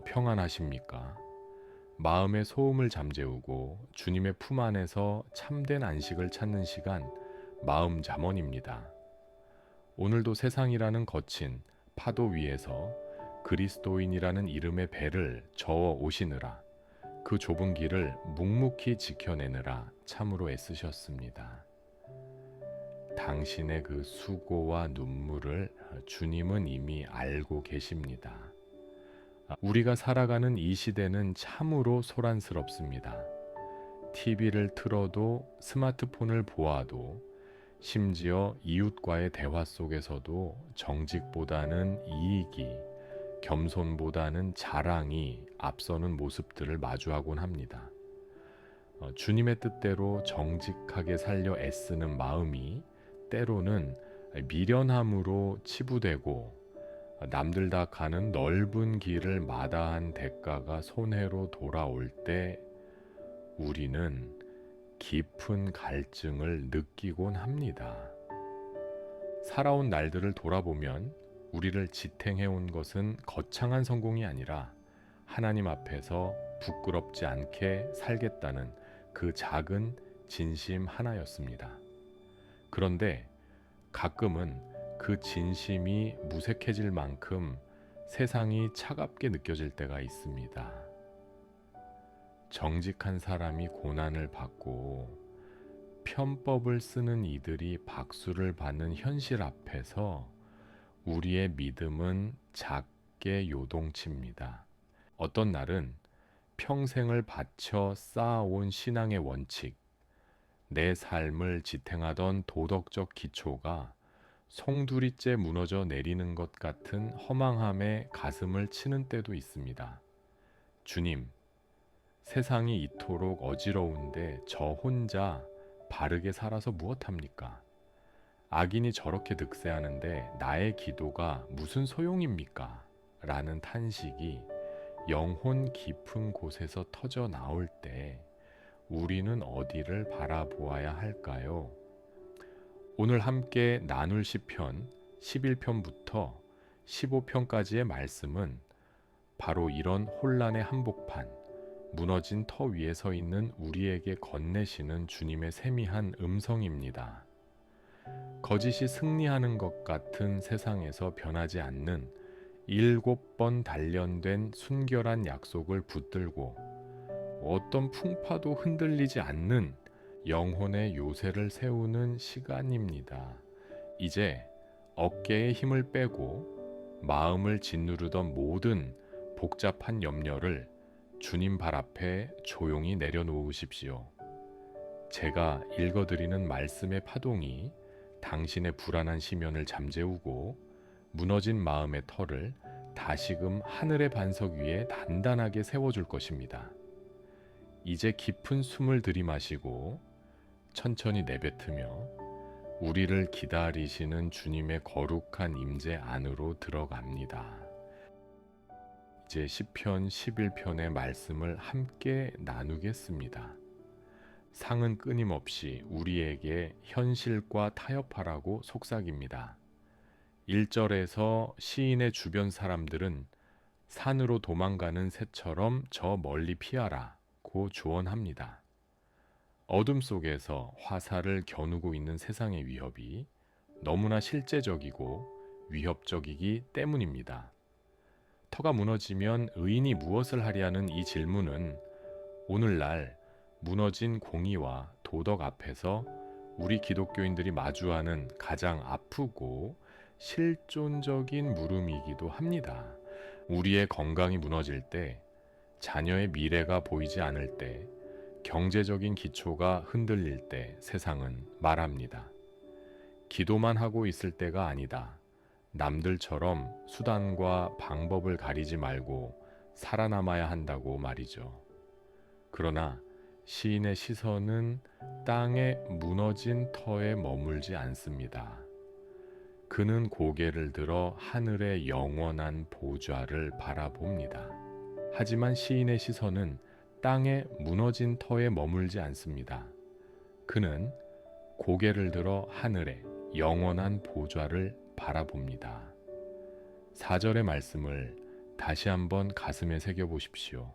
평안하십니까? 마음의 소음을 잠재우고 주님의 품 안에서 참된 안식을 찾는 시간, 마음 잠언입니다. 오늘도 세상이라는 거친 파도 위에서 그리스도인이라는 이름의 배를 저어 오시느라 그 좁은 길을 묵묵히 지켜내느라 참으로 애쓰셨습니다. 당신의 그 수고와 눈물을 주님은 이미 알고 계십니다. 우리가 살아가는 이 시대는 참으로 소란스럽습니다. TV를 틀어도 스마트폰을 보아도 심지어 이웃과의 대화 속에서도 정직보다는 이익이, 겸손보다는 자랑이 앞서는 모습들을 마주하곤 합니다. 주님의 뜻대로 정직하게 살려 애쓰는 마음이 때로는 미련함으로 치부되고 남들 다 가는 넓은 길을 마다한 대가가 손해로 돌아올 때 우리는 깊은 갈증을 느끼곤 합니다. 살아온 날들을 돌아보면 우리를 지탱해온 것은 거창한 성공이 아니라 하나님 앞에서 부끄럽지 않게 살겠다는 그 작은 진심 하나였습니다. 그런데 가끔은 그 진심이 무색해질 만큼 세상이 차갑게 느껴질 때가 있습니다. 정직한 사람이 고난을 받고 편법을 쓰는 이들이 박수를 받는 현실 앞에서 우리의 믿음은 작게 요동칩니다. 어떤 날은 평생을 바쳐 쌓아온 신앙의 원칙, 내 삶을 지탱하던 도덕적 기초가 송두리째 무너져 내리는 것 같은 허망함에 가슴을 치는 때도 있습니다. 주님, 세상이 이토록 어지러운데 저 혼자 바르게 살아서 무엇합니까? 악인이 저렇게 득세하는데 나의 기도가 무슨 소용입니까? 라는 탄식이 영혼 깊은 곳에서 터져 나올 때 우리는 어디를 바라보아야 할까요? 오늘 함께 나눌 시편 11편부터 15편까지의 말씀은 바로 이런 혼란의 한복판, 무너진 터 위에 서 있는 우리에게 건네시는 주님의 세미한 음성입니다. 거짓이 승리하는 것 같은 세상에서 변하지 않는 7번 단련된 순결한 약속을 붙들고 어떤 풍파도 흔들리지 않는 영혼의 요새를 세우는 시간입니다. 이제 어깨에 힘을 빼고 마음을 짓누르던 모든 복잡한 염려를 주님 발 앞에 조용히 내려놓으십시오. 제가 읽어드리는 말씀의 파동이 당신의 불안한 심연을 잠재우고 무너진 마음의 터를 다시금 하늘의 반석 위에 단단하게 세워줄 것입니다. 이제 깊은 숨을 들이마시고 천천히 내뱉으며 우리를 기다리시는 주님의 거룩한 임재 안으로 들어갑니다. 이제 시편 11편의 말씀을 함께 나누겠습니다. 상은 끊임없이 우리에게 현실과 타협하라고 속삭입니다. 1절에서 시인의 주변 사람들은 산으로 도망가는 새처럼 저 멀리 피하라 고 조언합니다. 어둠 속에서 화살을 겨누고 있는 세상의 위협이 너무나 실제적이고 위협적이기 때문입니다. 터가 무너지면 의인이 무엇을 하랴는 이 질문은 오늘날 무너진 공의와 도덕 앞에서 우리 기독교인들이 마주하는 가장 아프고 실존적인 물음이기도 합니다. 우리의 건강이 무너질 때, 자녀의 미래가 보이지 않을 때, 경제적인 기초가 흔들릴 때 세상은 말합니다. 기도만 하고 있을 때가 아니다. 남들처럼 수단과 방법을 가리지 말고 살아남아야 한다고 말이죠. 그러나 시인의 시선은 땅의 무너진 터에 머물지 않습니다. 그는 고개를 들어 하늘의 영원한 보좌를 바라봅니다. 하지만 시인의 시선은 땅의 무너진 터에 머물지 않습니다. 그는 고개를 들어 하늘의 영원한 보좌를 바라봅니다. 4절의 말씀을 다시 한번 가슴에 새겨보십시오.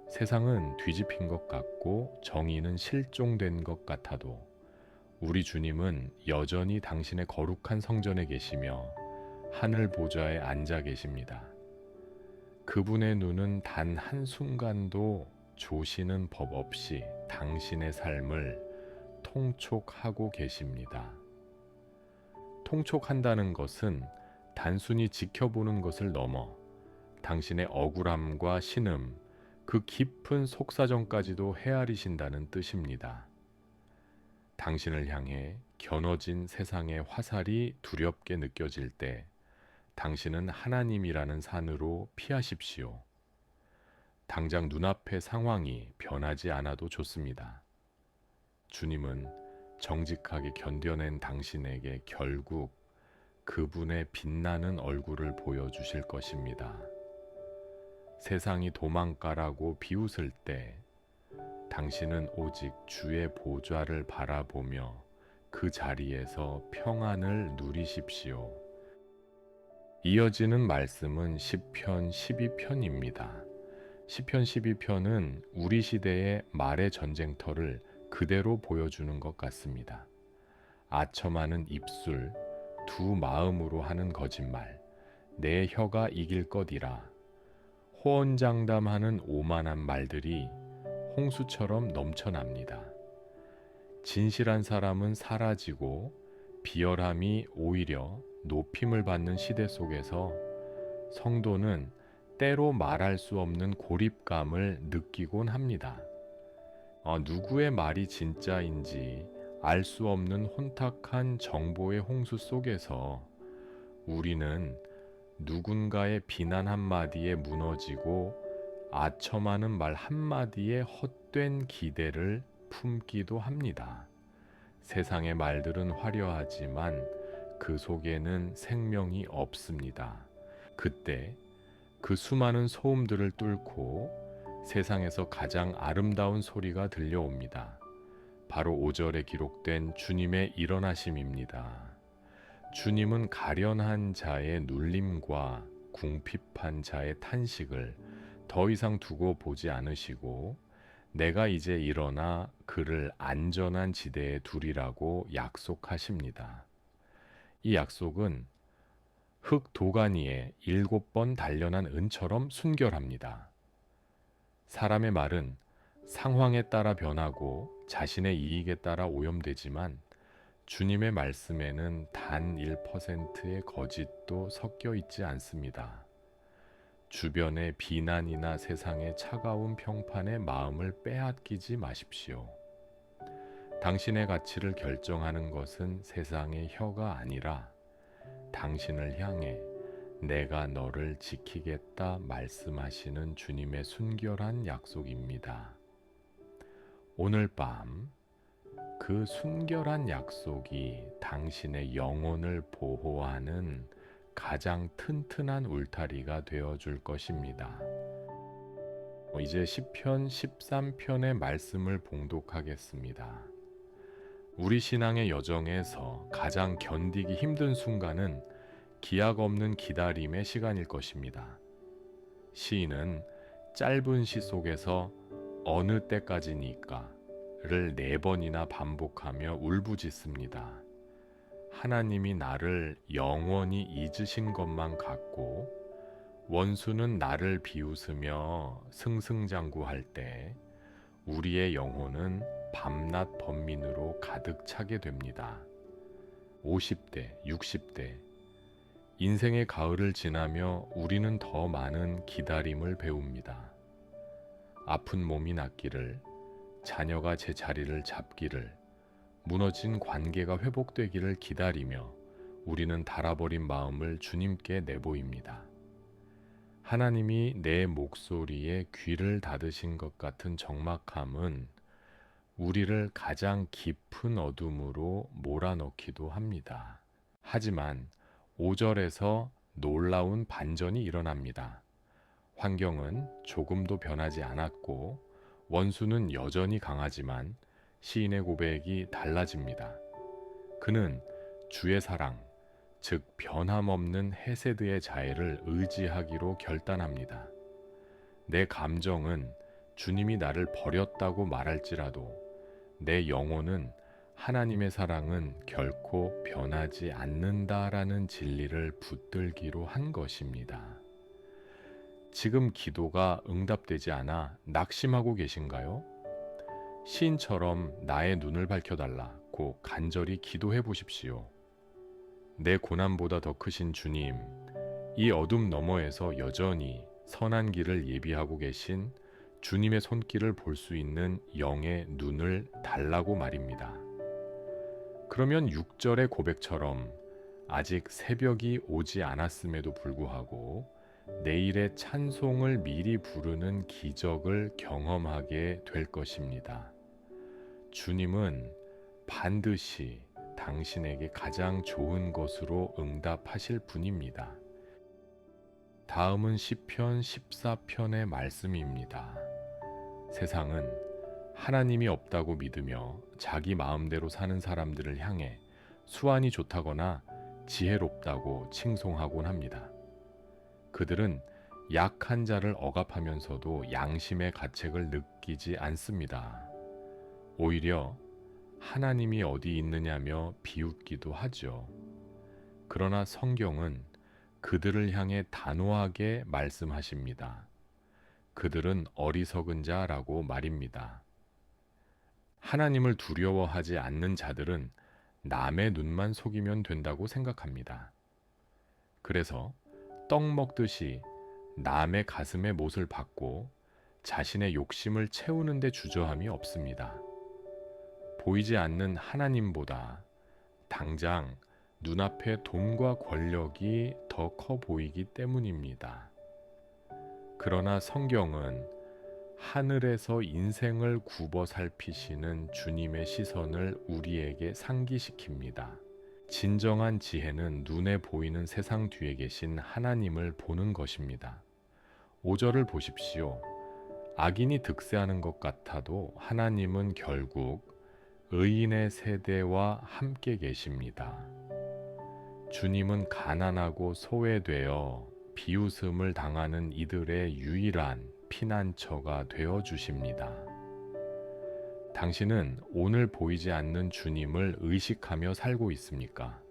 세상은 뒤집힌 것 같고 정의는 실종된 것 같아도 우리 주님은 여전히 당신의 거룩한 성전에 계시며 하늘 보좌에 앉아 계십니다. 그분의 눈은 단 한순간도 조시는 법 없이 당신의 삶을 통촉하고 계십니다. 통촉한다는 것은 단순히 지켜보는 것을 넘어 당신의 억울함과 신음, 그 깊은 속사정까지도 헤아리신다는 뜻입니다. 당신을 향해 겨눠진 세상의 화살이 두렵게 느껴질 때 당신은 하나님이라는 산으로 피하십시오. 당장 눈앞의 상황이 변하지 않아도 좋습니다. 주님은 정직하게 견뎌낸 당신에게 결국 그분의 빛나는 얼굴을 보여주실 것입니다. 세상이 도망가라고 비웃을 때 당신은 오직 주의 보좌를 바라보며 그 자리에서 평안을 누리십시오. 이어지는 말씀은 시편 12편입니다. 시편 12편은 우리 시대의 말의 전쟁터를 그대로 보여주는 것 같습니다. 아첨하는 입술, 두 마음으로 하는 거짓말, 내 혀가 이길 것이라, 호언장담하는 오만한 말들이 홍수처럼 넘쳐납니다. 진실한 사람은 사라지고 비열함이 오히려 높임을 받는 시대 속에서 성도는 때로 말할 수 없는 고립감을 느끼곤 합니다. 누구의 말이 진짜인지 알 수 없는 혼탁한 정보의 홍수 속에서 우리는 누군가의 비난 한마디에 무너지고 아첨하는 말 한마디에 헛된 기대를 품기도 합니다. 세상의 말들은 화려하지만 그 속에는 생명이 없습니다. 그때 그 수많은 소음들을 뚫고 세상에서 가장 아름다운 소리가 들려옵니다. 바로 5절에 기록된 주님의 일어나심입니다. 주님은 가련한 자의 눌림과 궁핍한 자의 탄식을 더 이상 두고 보지 않으시고 내가 이제 일어나 그를 안전한 지대에 두리라고 약속하십니다. 이 약속은 흙 도가니에 7번 단련한 은처럼 순결합니다. 사람의 말은 상황에 따라 변하고 자신의 이익에 따라 오염되지만 주님의 말씀에는 단 1%의 거짓도 섞여 있지 않습니다. 주변의 비난이나 세상의 차가운 평판에 마음을 빼앗기지 마십시오. 당신의 가치를 결정하는 것은 세상의 혀가 아니라 당신을 향해 내가 너를 지키겠다 말씀하시는 주님의 순결한 약속입니다. 오늘 밤 그 순결한 약속이 당신의 영혼을 보호하는 가장 튼튼한 울타리가 되어줄 것입니다. 이제 시편 13편의 말씀을 봉독하겠습니다. 우리 신앙의 여정에서 가장 견디기 힘든 순간은 기약 없는 기다림의 시간일 것입니다. 시인은 짧은 시 속에서 어느 때까지니까 를 4번이나 반복하며 울부짖습니다. 하나님이 나를 영원히 잊으신 것만 같고 원수는 나를 비웃으며 승승장구할 때 우리의 영혼은 밤낮 번민으로 가득 차게 됩니다. 50대, 60대 인생의 가을을 지나며 우리는 더 많은 기다림을 배웁니다. 아픈 몸이 낫기를, 자녀가 제 자리를 잡기를, 무너진 관계가 회복되기를 기다리며 우리는 닳아버린 마음을 주님께 내보입니다. 하나님이 내 목소리에 귀를 닫으신 것 같은 적막함은 우리를 가장 깊은 어둠으로 몰아넣기도 합니다. 하지만 5절에서 놀라운 반전이 일어납니다. 환경은 조금도 변하지 않았고 원수는 여전히 강하지만 시인의 고백이 달라집니다. 그는 주의 사랑, 즉 변함없는 헤세드의 자애를 의지하기로 결단합니다. 내 감정은 주님이 나를 버렸다고 말할지라도 내 영혼은 하나님의 사랑은 결코 변하지 않는다라는 진리를 붙들기로 한 것입니다. 지금 기도가 응답되지 않아 낙심하고 계신가요? 시인처럼 나의 눈을 밝혀달라고 간절히 기도해 보십시오. 내 고난보다 더 크신 주님, 이 어둠 너머에서 여전히 선한 길을 예비하고 계신 주님의 손길을 볼 수 있는 영의 눈을 달라고 말입니다. 그러면 6절의 고백처럼 아직 새벽이 오지 않았음에도 불구하고 내일의 찬송을 미리 부르는 기적을 경험하게 될 것입니다. 주님은 반드시 당신에게 가장 좋은 것으로 응답하실 분입니다. 다음은 시편 14편의 말씀입니다. 세상은 하나님이 없다고 믿으며 자기 마음대로 사는 사람들을 향해 수완이 좋다거나 지혜롭다고 칭송하곤 합니다. 그들은 약한 자를 억압하면서도 양심의 가책을 느끼지 않습니다. 오히려 하나님이 어디 있느냐며 비웃기도 하죠. 그러나 성경은 그들을 향해 단호하게 말씀하십니다. 그들은 어리석은 자라고 말입니다. 하나님을 두려워하지 않는 자들은 남의 눈만 속이면 된다고 생각합니다. 그래서 떡 먹듯이 남의 가슴에 못을 박고 자신의 욕심을 채우는 데 주저함이 없습니다. 보이지 않는 하나님보다 당장 눈앞에 돈과 권력이 더 커 보이기 때문입니다. 그러나 성경은 하늘에서 인생을 굽어 살피시는 주님의 시선을 우리에게 상기시킵니다. 진정한 지혜는 눈에 보이는 세상 뒤에 계신 하나님을 보는 것입니다. 5절을 보십시오. 악인이 득세하는 것 같아도 하나님은 결국 의인의 세대와 함께 계십니다. 주님은 가난하고 소외되어 비웃음을 당하는 이들의 유일한 피난처가 되어 주십니다. 당신은 오늘 보이지 않는 주님을 의식하며 살고 있습니까?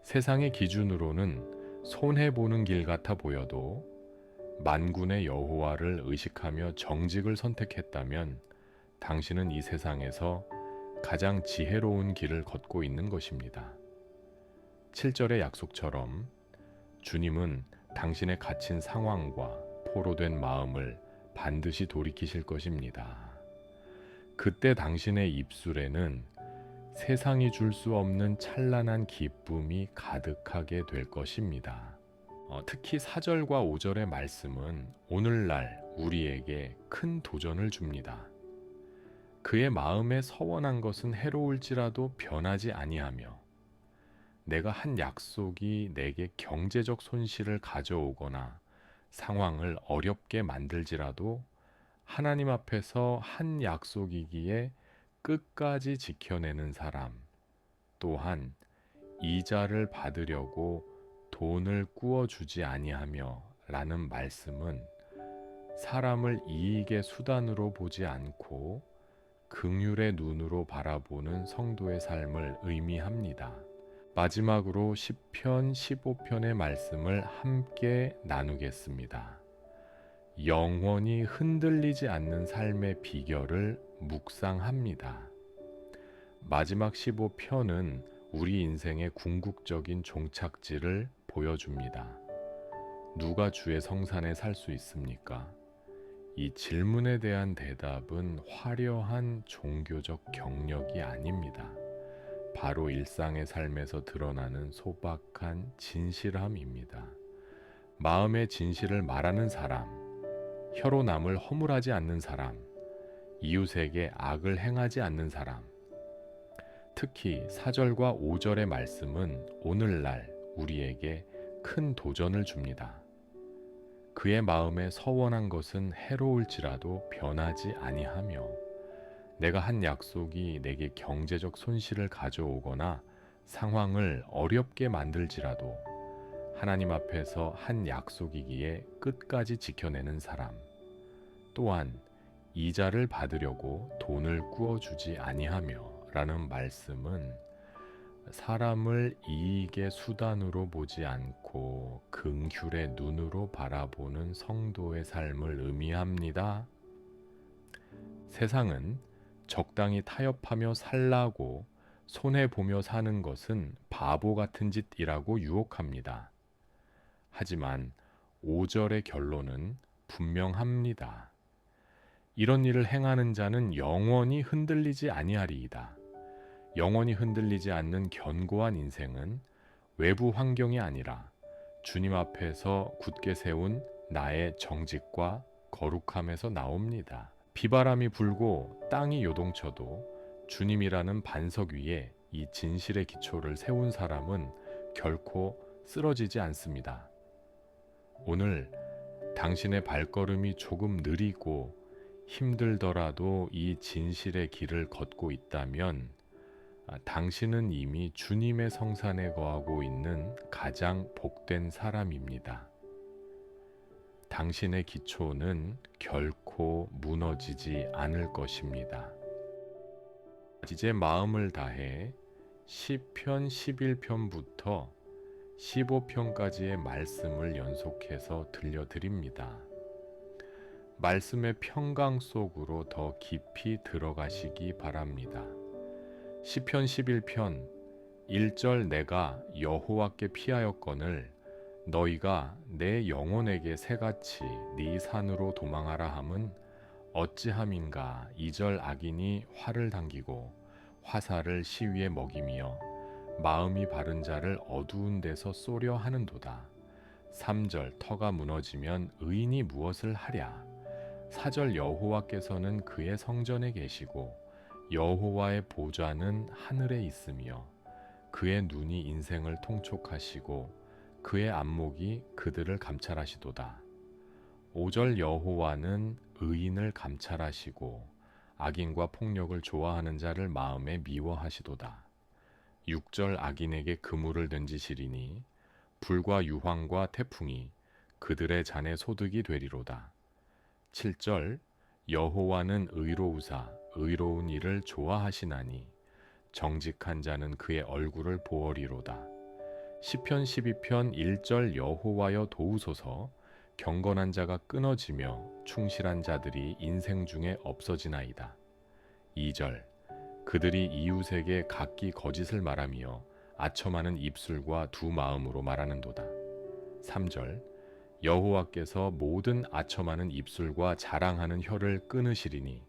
세상의 기준으로는 손해보는 길 같아 보여도 만군의 여호와를 의식하며 정직을 선택했다면 당신은 이 세상에서 가장 지혜로운 길을 걷고 있는 것입니다. 7절의 약속처럼 주님은 당신의 갇힌 상황과 포로된 마음을 반드시 돌이키실 것입니다. 그때 당신의 입술에는 세상이 줄 수 없는 찬란한 기쁨이 가득하게 될 것입니다. 특히 4절과 5절의 말씀은 오늘날 우리에게 큰 도전을 줍니다. 그의 마음에 서원한 것은 해로울지라도 변하지 아니하며 내가 한 약속이 내게 경제적 손실을 가져오거나 상황을 어렵게 만들지라도 하나님 앞에서 한 약속이기에 끝까지 지켜내는 사람, 또한 이자를 받으려고 돈을 꾸어주지 아니하며 라는 말씀은 사람을 이익의 수단으로 보지 않고 긍휼의 눈으로 바라보는 성도의 삶을 의미합니다. 마지막으로 시편 15편의 말씀을 함께 나누겠습니다. 영원히 흔들리지 않는 삶의 비결을 묵상합니다. 마지막 15편은 우리 인생의 궁극적인 종착지를 보여줍니다. 누가 주의 성산에 살 수 있습니까? 이 질문에 대한 대답은 화려한 종교적 경력이 아닙니다. 바로 일상의 삶에서 드러나는 소박한 진실함입니다. 마음의 진실을 말하는 사람, 혀로 남을 허물하지 않는 사람, 이웃에게 악을 행하지 않는 사람, 특히 4절과 5절의 말씀은 오늘날 우리에게 큰 도전을 줍니다. 그의 마음에 서원한 것은 해로울지라도 변하지 아니하며 내가 한 약속이 내게 경제적 손실을 가져오거나 상황을 어렵게 만들지라도 하나님 앞에서 한 약속이기에 끝까지 지켜내는 사람, 또한 이자를 받으려고 돈을 꾸어주지 아니하며 라는 말씀은 사람을 이익의 수단으로 보지 않고 긍휼의 눈으로 바라보는 성도의 삶을 의미합니다. 세상은 적당히 타협하며 살라고 손해보며 사는 것은 바보 같은 짓이라고 유혹합니다. 하지만 5절의 결론은 분명합니다. 이런 일을 행하는 자는 영원히 흔들리지 아니하리이다. 영원히 흔들리지 않는 견고한 인생은 외부 환경이 아니라 주님 앞에서 굳게 세운 나의 정직과 거룩함에서 나옵니다. 비바람이 불고 땅이 요동쳐도 주님이라는 반석 위에 이 진실의 기초를 세운 사람은 결코 쓰러지지 않습니다. 오늘 당신의 발걸음이 조금 느리고 힘들더라도 이 진실의 길을 걷고 있다면 당신은 이미 주님의 성산에 거하고 있는 가장 복된 사람입니다. 당신의 기초는 결코 무너지지 않을 것입니다. 이제 마음을 다해 시편 11편부터 15편까지의 말씀을 연속해서 들려드립니다. 말씀의 평강 속으로 더 깊이 들어가시기 바랍니다. 시편 11편 1절 내가 여호와께 피하였거늘 너희가 내 영혼에게 새같이 네 산으로 도망하라 함은 어찌함인가. 2절 악인이 활을 당기고 화살을 시위에 먹이며 마음이 바른 자를 어두운 데서 쏘려 하는도다. 3절 터가 무너지면 의인이 무엇을 하랴. 4절 여호와께서는 그의 성전에 계시고 여호와의 보좌는 하늘에 있으며 그의 눈이 인생을 통촉하시고 그의 안목이 그들을 감찰하시도다. 5절 여호와는 의인을 감찰하시고 악인과 폭력을 좋아하는 자를 마음에 미워하시도다. 6절 악인에게 그물을 던지시리니 불과 유황과 태풍이 그들의 잔의 소득이 되리로다. 7절 여호와는 의로우사 의로운 일을 좋아하시나니 정직한 자는 그의 얼굴을 보어리로다. 시편 12편 1절 여호와여 도우소서. 경건한 자가 끊어지며 충실한 자들이 인생 중에 없어지나이다. 2절 그들이 이웃에게 각기 거짓을 말하며 아첨하는 입술과 두 마음으로 말하는도다. 3절 여호와께서 모든 아첨하는 입술과 자랑하는 혀를 끊으시리니.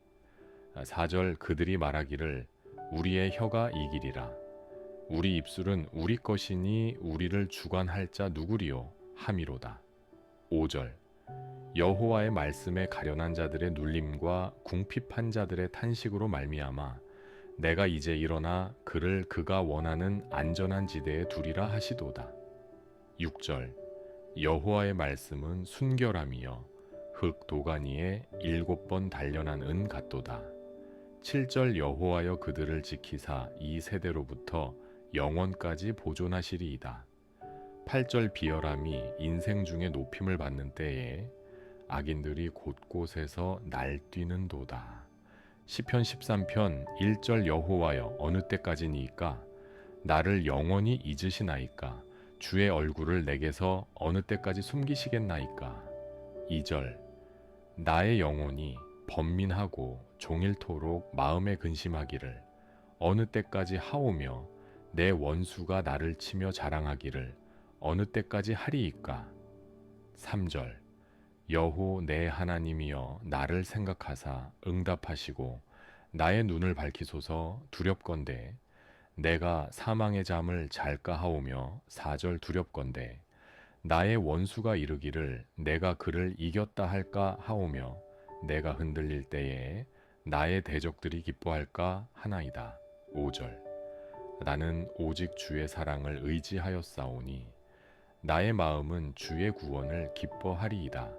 4절 그들이 말하기를 우리의 혀가 이기리라. 우리 입술은 우리 것이니 우리를 주관할 자 누구리요 함이로다. 5절 여호와의 말씀에 가련한 자들의 눌림과 궁핍한 자들의 탄식으로 말미암아 내가 이제 일어나 그를 그가 원하는 안전한 지대에 두리라 하시도다. 6절 여호와의 말씀은 순결함이여 흙 도가니에 7번 단련한 은 같도다. 7절 여호와여 그들을 지키사 이 세대로부터 영원까지 보존하시리이다. 8절 비열함이 인생 중에 높임을 받는 때에 악인들이 곳곳에서 날뛰는도다. 시편 13편 1절 여호와여 어느 때까지니이까 나를 영원히 잊으시나이까. 주의 얼굴을 내게서 어느 때까지 숨기시겠나이까. 2절 나의 영혼이 번민하고 종일토록 마음에 근심하기를 어느 때까지 하오며 내 원수가 나를 치며 자랑하기를 어느 때까지 하리이까. 3절 여호 내 하나님이여 나를 생각하사 응답하시고 나의 눈을 밝히소서. 두렵건대 내가 사망의 잠을 잘까 하오며. 4절 두렵건대 나의 원수가 이르기를 내가 그를 이겼다 할까 하오며 내가 흔들릴 때에 나의 대적들이 기뻐할까 하나이다. 5절 나는 오직 주의 사랑을 의지하였사오니 나의 마음은 주의 구원을 기뻐하리이다.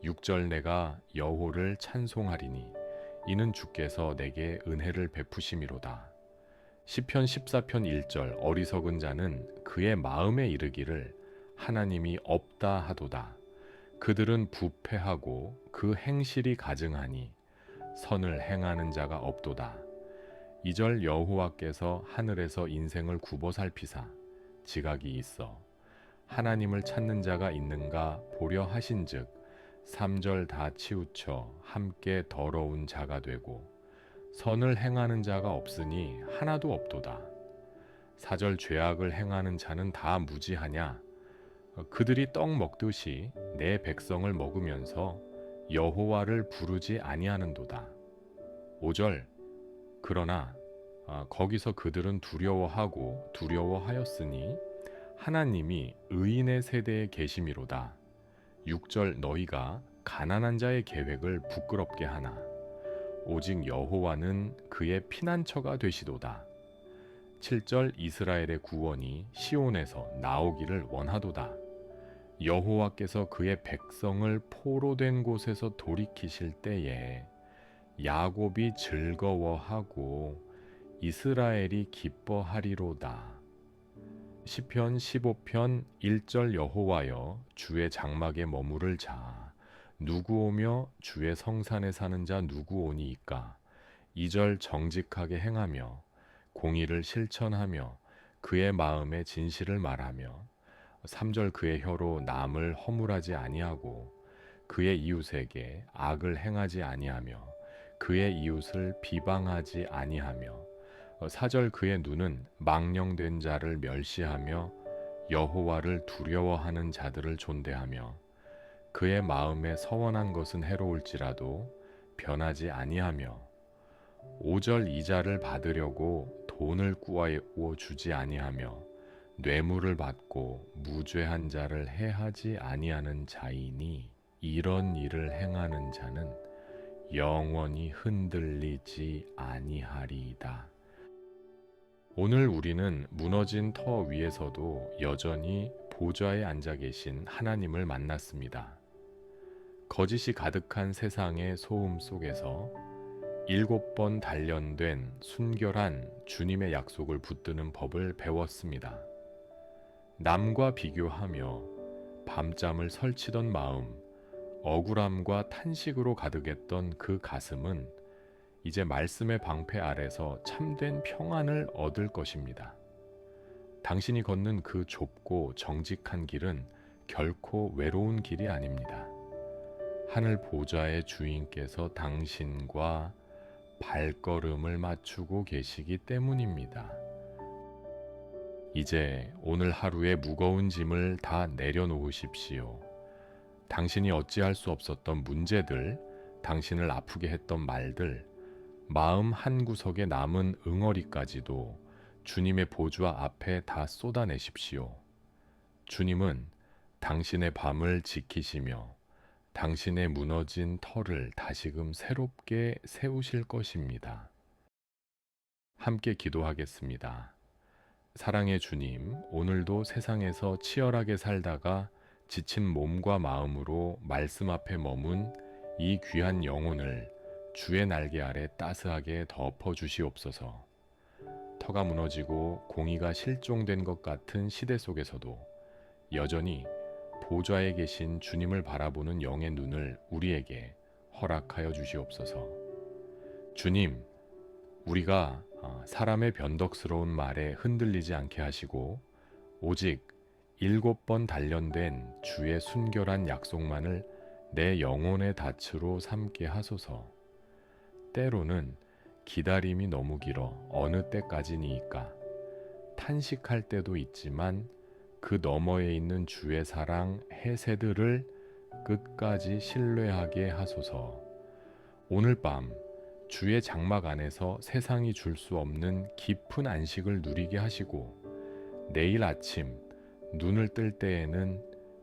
6절 내가 여호를 찬송하리니 이는 주께서 내게 은혜를 베푸심이로다. 시편 14편 1절 어리석은 자는 그의 마음에 이르기를 하나님이 없다 하도다. 그들은 부패하고 그 행실이 가증하니 선을 행하는 자가 없도다. 2절 여호와께서 하늘에서 인생을 굽어 살피사 지각이 있어 하나님을 찾는 자가 있는가 보려 하신즉 3절 다 치우쳐 함께 더러운 자가 되고 선을 행하는 자가 없으니 하나도 없도다. 4절 죄악을 행하는 자는 다 무지하냐? 그들이 떡 먹듯이 내 백성을 먹으면서 여호와를 부르지 아니하는도다. 5절 그러나 거기서 그들은 두려워하고 두려워하였으니 하나님이 의인의 세대에 계심이로다. 6절 너희가 가난한 자의 계획을 부끄럽게 하나 오직 여호와는 그의 피난처가 되시도다. 7절 이스라엘의 구원이 시온에서 나오기를 원하도다. 여호와께서 그의 백성을 포로된 곳에서 돌이키실 때에 야곱이 즐거워하고 이스라엘이 기뻐하리로다. 시편 15편 1절 여호와여 주의 장막에 머무를 자 누구 오며 주의 성산에 사는 자 누구 오니이까. 2절 정직하게 행하며 공의를 실천하며 그의 마음에 진실을 말하며 3절 그의 혀로 남을 허물하지 아니하고 그의 이웃에게 악을 행하지 아니하며 그의 이웃을 비방하지 아니하며 4절 그의 눈은 망령된 자를 멸시하며 여호와를 두려워하는 자들을 존대하며 그의 마음에 서원한 것은 해로울지라도 변하지 아니하며 5절 이자를 받으려고 돈을 꾸어 주지 아니하며 뇌물을 받고 무죄한 자를 해하지 아니하는 자이니 이런 일을 행하는 자는 영원히 흔들리지 아니하리이다. 오늘 우리는 무너진 터 위에서도 여전히 보좌에 앉아 계신 하나님을 만났습니다. 거짓이 가득한 세상의 소음 속에서 7번 단련된 순결한 주님의 약속을 붙드는 법을 배웠습니다. 남과 비교하며 밤잠을 설치던 마음, 억울함과 탄식으로 가득했던 그 가슴은 이제 말씀의 방패 아래서 참된 평안을 얻을 것입니다. 당신이 걷는 그 좁고 정직한 길은 결코 외로운 길이 아닙니다. 하늘 보좌의 주인께서 당신과 발걸음을 맞추고 계시기 때문입니다. 이제 오늘 하루의 무거운 짐을 다 내려놓으십시오. 당신이 어찌할 수 없었던 문제들, 당신을 아프게 했던 말들, 마음 한구석에 남은 응어리까지도 주님의 보좌 앞에 다 쏟아내십시오. 주님은 당신의 밤을 지키시며 당신의 무너진 터를 다시금 새롭게 세우실 것입니다. 함께 기도하겠습니다. 사랑의 주님, 오늘도 세상에서 치열하게 살다가 지친 몸과 마음으로 말씀 앞에 머문 이 귀한 영혼을 주의 날개 아래 따스하게 덮어 주시옵소서. 터가 무너지고 공의가 실종된 것 같은 시대 속에서도 여전히 보좌에 계신 주님을 바라보는 영의 눈을 우리에게 허락하여 주시옵소서. 주님, 우리가 사람의 변덕스러운 말에 흔들리지 않게 하시고 오직 7번 단련된 주의 순결한 약속만을 내 영혼의 닻으로 삼게 하소서. 때로는 기다림이 너무 길어 어느 때까지니까 탄식할 때도 있지만 그 너머에 있는 주의 사랑 해세들을 끝까지 신뢰하게 하소서. 오늘 밤 주의 장막 안에서 세상이 줄 수 없는 깊은 안식을 누리게 하시고 내일 아침 눈을 뜰 때에는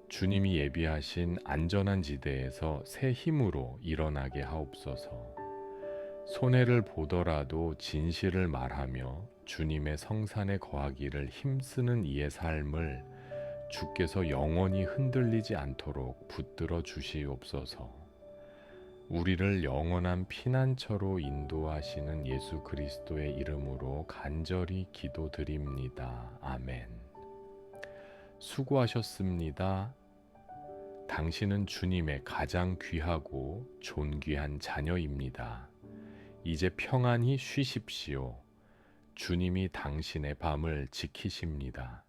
주님이 예비하신 안전한 지대에서 새 힘으로 일어나게 하옵소서. 손해를 보더라도 진실을 말하며 주님의 성산에 거하기를 힘쓰는 이의 삶을 주께서 영원히 흔들리지 않도록 붙들어 주시옵소서. 우리를 영원한 피난처로 인도하시는 예수 그리스도의 이름으로 간절히 기도드립니다. 아멘. 수고하셨습니다. 당신은 주님의 가장 귀하고 존귀한 자녀입니다. 이제 평안히 쉬십시오. 주님이 당신의 밤을 지키십니다.